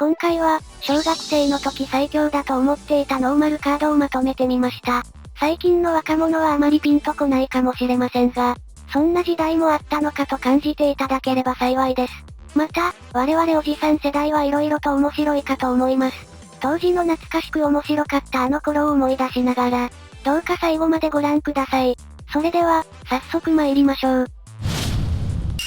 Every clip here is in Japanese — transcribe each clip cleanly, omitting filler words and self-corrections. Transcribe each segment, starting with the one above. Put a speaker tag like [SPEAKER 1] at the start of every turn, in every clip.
[SPEAKER 1] 今回は、小学生の時最強だと思っていたノーマルカードをまとめてみました。最近の若者はあまりピンとこないかもしれませんが、そんな時代もあったのかと感じていただければ幸いです。また、我々おじさん世代は色々と面白いかと思います。当時の懐かしく面白かったあの頃を思い出しながら、どうか最後までご覧ください。それでは、早速参りましょう。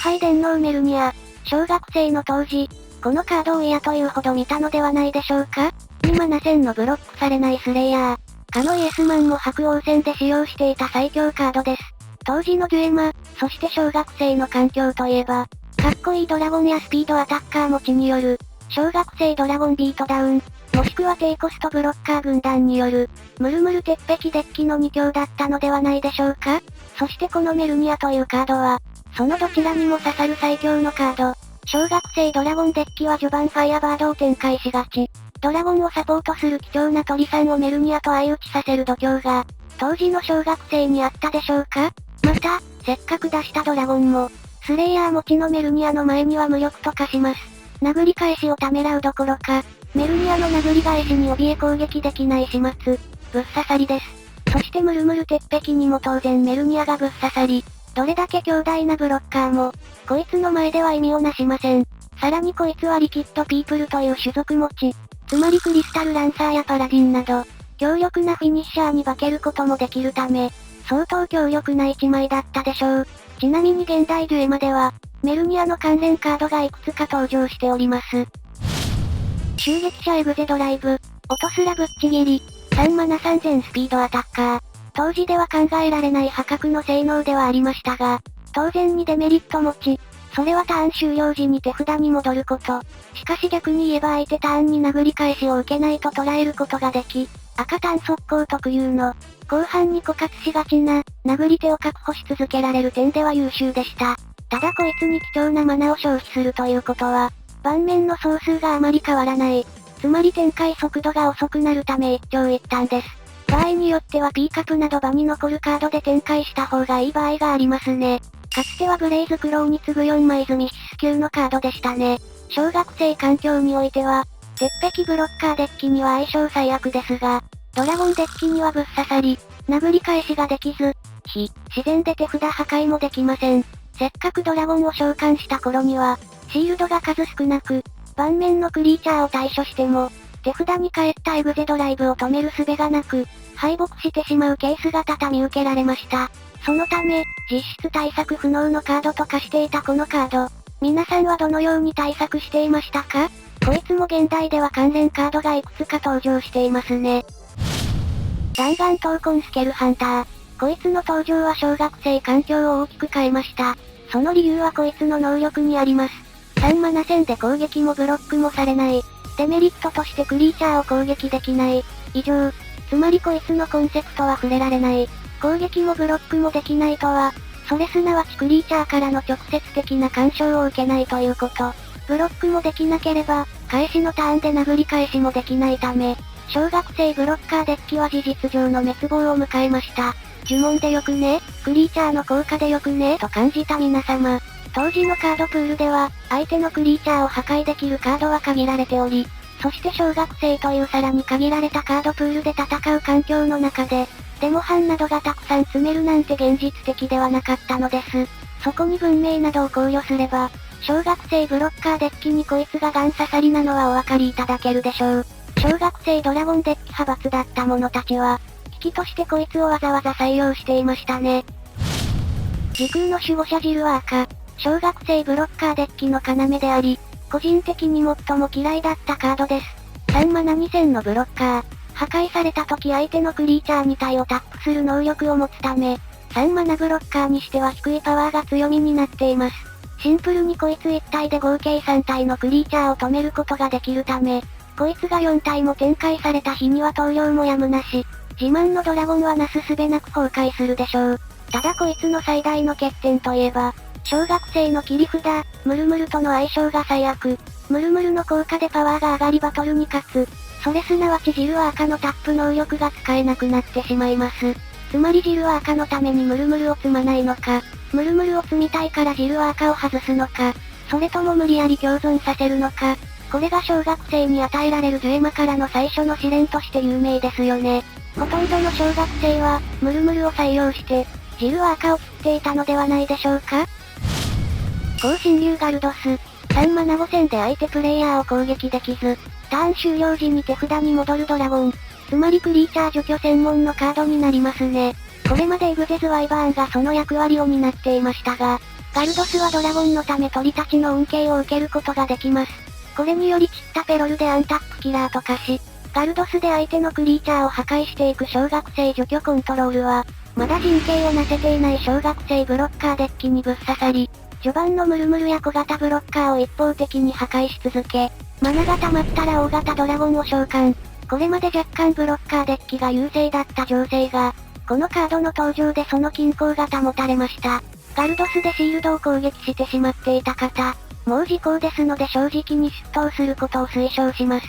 [SPEAKER 1] はい、電脳メルニア。小学生の当時、このカードを嫌というほど見たのではないでしょうか。27000のブロックされないスレイヤー。かのイエスマンも白王戦で使用していた最強カードです。当時のデュエマ、そして小学生の環境といえば、かっこいいドラゴンやスピードアタッカー持ちによる、小学生ドラゴンビートダウン、もしくは低コストブロッカー軍団による、ムルムル鉄壁デッキの2強だったのではないでしょうか。そしてこのメルニアというカードは、そのどちらにも刺さる最強のカード。小学生ドラゴンデッキは序盤ファイアバードを展開しがち。ドラゴンをサポートする貴重な鳥さんをメルニアと相打ちさせる度胸が、当時の小学生にあったでしょうか。また、せっかく出したドラゴンも、スレイヤー持ちのメルニアの前には無力と化します。殴り返しをためらうどころか、メルニアの殴り返しに怯え攻撃できない始末、ぶっ刺さりです。そしてムルムル鉄壁にも当然メルニアがぶっ刺さり、どれだけ強大なブロッカーも、こいつの前では意味をなしません。さらにこいつはリキッドピープルという種族持ち、つまりクリスタルランサーやパラディンなど、強力なフィニッシャーに化けることもできるため、相当強力な一枚だったでしょう。ちなみに現代デュエマでは、メルニアの関連カードがいくつか登場しております。襲撃者エグゼドライブ、落とすらぶっちぎり、3マナ3000スピードアタッカー。当時では考えられない破格の性能ではありましたが、当然にデメリット持ち、それはターン終了時に手札に戻ること。しかし逆に言えば相手ターンに殴り返しを受けないと捉えることができ、赤単速攻特有の、後半に枯渇しがちな、殴り手を確保し続けられる点では優秀でした。ただこいつに貴重なマナを消費するということは、盤面の総数があまり変わらない。つまり展開速度が遅くなるため一長一短です。場合によっては P カプなど場に残るカードで展開した方がいい場合がありますね。かつてはブレイズクローに次ぐ4枚積み必須級のカードでしたね。小学生環境においては、鉄壁ブロッカーデッキには相性最悪ですが、ドラゴンデッキにはぶっ刺さり、殴り返しができず、自然で手札破壊もできません。せっかくドラゴンを召喚した頃には、シールドが数少なく、盤面のクリーチャーを対処しても、手札に返ったエグゼドライブを止める術がなく、敗北してしまうケースが多々見受けられました。そのため、実質対策不能のカードと化していたこのカード。皆さんはどのように対策していましたか？こいつも現代では関連カードがいくつか登場していますね。弾丸闘魂スケルハンター。こいつの登場は小学生環境を大きく変えました。その理由はこいつの能力にあります。3マナ戦で攻撃もブロックもされない。デメリットとしてクリーチャーを攻撃できない。以上。つまりこいつのコンセプトは触れられない。攻撃もブロックもできないとは、それすなわちクリーチャーからの直接的な干渉を受けないということ。ブロックもできなければ、返しのターンで殴り返しもできないため、小学生ブロッカーデッキは事実上の滅亡を迎えました。呪文でよくね、クリーチャーの効果でよくねと感じた皆様。当時のカードプールでは、相手のクリーチャーを破壊できるカードは限られており、そして小学生というさらに限られたカードプールで戦う環境の中で、デモ班などがたくさん積めるなんて現実的ではなかったのです。そこに文明などを考慮すれば、小学生ブロッカーデッキにこいつがガン刺さりなのはお分かりいただけるでしょう。小学生ドラゴンデッキ派閥だった者たちは、危機としてこいつをわざわざ採用していましたね。時空の守護者ジルアーカ。小学生ブロッカーデッキの要であり、個人的に最も嫌いだったカードです。3マナ2000のブロッカー。破壊された時相手のクリーチャー2体をタップする能力を持つため、3マナブロッカーにしては低いパワーが強みになっています。シンプルにこいつ1体で合計3体のクリーチャーを止めることができるため、こいつが4体も展開された日には投了もやむなし、自慢のドラゴンはなすすべなく崩壊するでしょう。ただこいつの最大の欠点といえば、小学生の切り札、ムルムルとの相性が最悪。ムルムルの効果でパワーが上がりバトルに勝つ。それすなわちジルアーカのタップ能力が使えなくなってしまいます。つまりジルアーカのためにムルムルを積まないのか、ムルムルを積みたいからジルアーカを外すのか、それとも無理やり共存させるのか、これが小学生に与えられるジュエマからの最初の試練として有名ですよね。ほとんどの小学生は、ムルムルを採用して、ジルは赤を切っていたのではないでしょうか。高侵入ガルドス。3マナ5戦で相手プレイヤーを攻撃できず、ターン終了時に手札に戻るドラゴン。つまりクリーチャー除去専門のカードになりますね。これまでエグゼズワイバーンがその役割を担っていましたが、ガルドスはドラゴンのため鳥たちの恩恵を受けることができます。これにより散ったペロルでアンタップキラーと化し、ガルドスで相手のクリーチャーを破壊していく小学生除去コントロールは、まだ陣形をなせていない小学生ブロッカーデッキにぶっ刺さり、序盤のムルムルや小型ブロッカーを一方的に破壊し続け、マナが溜まったら大型ドラゴンを召喚。これまで若干ブロッカーデッキが優勢だった情勢が、このカードの登場でその均衡が保たれました。ガルドスでシールドを攻撃してしまっていた方、もう時効ですので正直に出頭することを推奨します。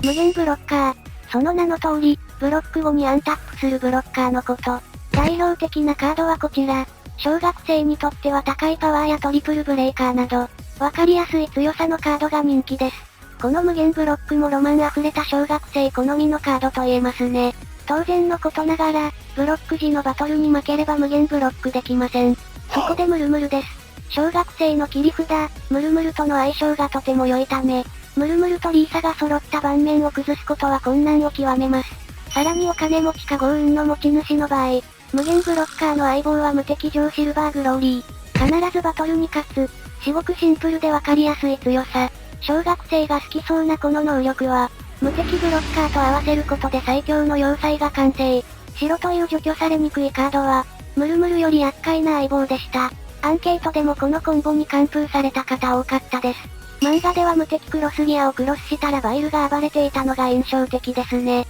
[SPEAKER 1] 無限ブロッカー。その名の通り、ブロック後にアンタップするブロッカーのこと。代表的なカードはこちら。小学生にとっては高いパワーやトリプルブレーカーなど、わかりやすい強さのカードが人気です。この無限ブロックもロマン溢れた小学生好みのカードと言えますね。当然のことながら、ブロック時のバトルに負ければ無限ブロックできません。そこでムルムルです。小学生の切り札、ムルムルとの相性がとても良いため、ムルムルとリーサが揃った盤面を崩すことは困難を極めます。さらにお金持ちか豪運の持ち主の場合、無限ブロッカーの相棒は無敵上シルバーグローリー。必ずバトルに勝つ。至極シンプルでわかりやすい強さ。小学生が好きそうなこの能力は、無敵ブロッカーと合わせることで最強の要塞が完成。白という除去されにくいカードは、ムルムルより厄介な相棒でした。アンケートでもこのコンボに完封された方多かったです。漫画では無敵クロスギアをクロスしたらバイルが暴れていたのが印象的ですね。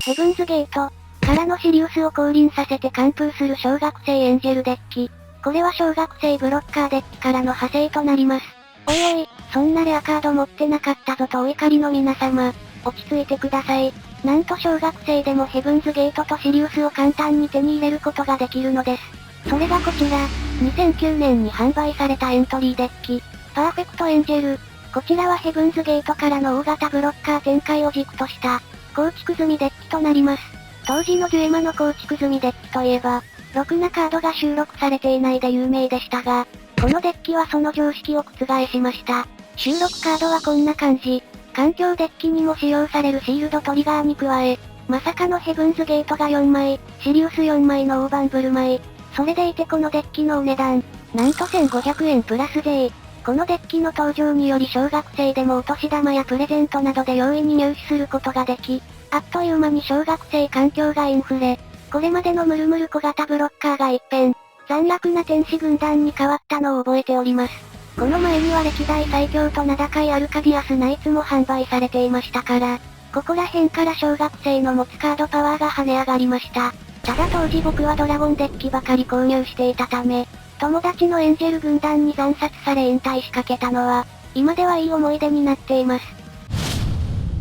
[SPEAKER 1] ヘブンズゲート。からのシリウスを降臨させて完封する小学生エンジェルデッキ。これは小学生ブロッカーデッキからの派生となります。おいおい、そんなレアカード持ってなかったぞとお怒りの皆様、落ち着いてください。なんと小学生でもヘブンズゲートとシリウスを簡単に手に入れることができるのです。それがこちら、2009年に販売されたエントリーデッキ、パーフェクトエンジェル。こちらはヘブンズゲートからの大型ブロッカー展開を軸とした、構築済みデッキとなります。当時のジュエマの構築済みデッキといえば、ろくなカードが収録されていないで有名でしたが、このデッキはその常識を覆しました。収録カードはこんな感じ。環境デッキにも使用されるシールドトリガーに加え、まさかのヘブンズゲートが4枚、シリウス4枚の大盤振る舞い。それでいてこのデッキのお値段、なんと1500円プラス税。このデッキの登場により小学生でもお年玉やプレゼントなどで容易に入手することができ、あっという間に小学生環境がインフレ。これまでのムルムル小型ブロッカーが一変、残虐な天使軍団に変わったのを覚えております。この前には歴代最強と名高いアルカディアスナイツも販売されていましたから、ここら辺から小学生の持つカードパワーが跳ね上がりました。ただ当時僕はドラゴンデッキばかり購入していたため、友達のエンジェル軍団に惨殺され引退しかけたのは、今ではいい思い出になっています。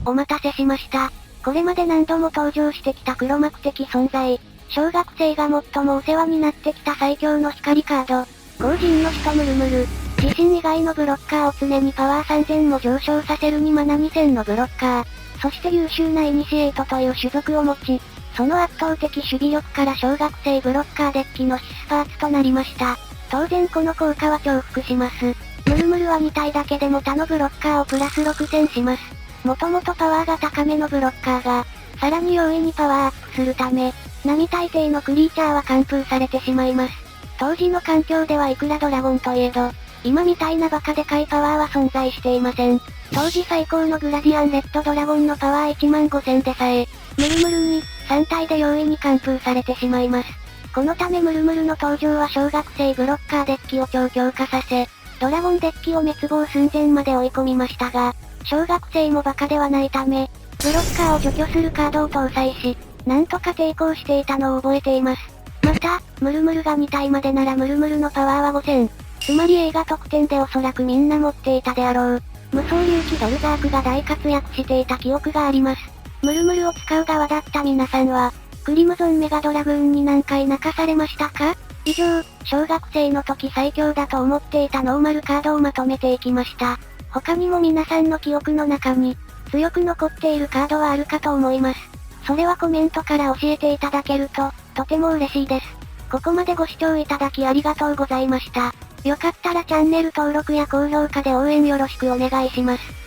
[SPEAKER 1] お待たせしました。これまで何度も登場してきた黒幕的存在。小学生が最もお世話になってきた最強の光カード。後陣の人ムルムル。自身以外のブロッカーを常にパワー3000も上昇させるにマナ2000のブロッカー。そして優秀なイニシエイトという種族を持ち、その圧倒的守備力から小学生ブロッカーデッキの必須パーツとなりました。当然この効果は重複します。ムルムルは2体だけでも他のブロッカーをプラス6000します。もともとパワーが高めのブロッカーが、さらに容易にパワーアップするため、並大抵のクリーチャーは完封されてしまいます。当時の環境ではいくらドラゴンといえど、今みたいなバカでかいパワーは存在していません。当時最高のグラディアンレッドドラゴンのパワー15000でさえ、ムルムルに、3体で容易に完封されてしまいます。このためムルムルの登場は小学生ブロッカーデッキを超強化させ、ドラゴンデッキを滅亡寸前まで追い込みましたが、小学生もバカではないため、ブロッカーを除去するカードを搭載し、なんとか抵抗していたのを覚えています。また、ムルムルが2体までならムルムルのパワーは5000。つまり映画特典でおそらくみんな持っていたであろう。無双竜騎ドルザークが大活躍していた記憶があります。ムルムルを使う側だった皆さんは、クリムゾンメガドラグーンに何回泣かされましたか？以上、小学生の時最強だと思っていたノーマルカードをまとめていきました。他にも皆さんの記憶の中に、強く残っているカードはあるかと思います。それはコメントから教えていただけると、とても嬉しいです。ここまでご視聴いただきありがとうございました。よかったらチャンネル登録や高評価で応援よろしくお願いします。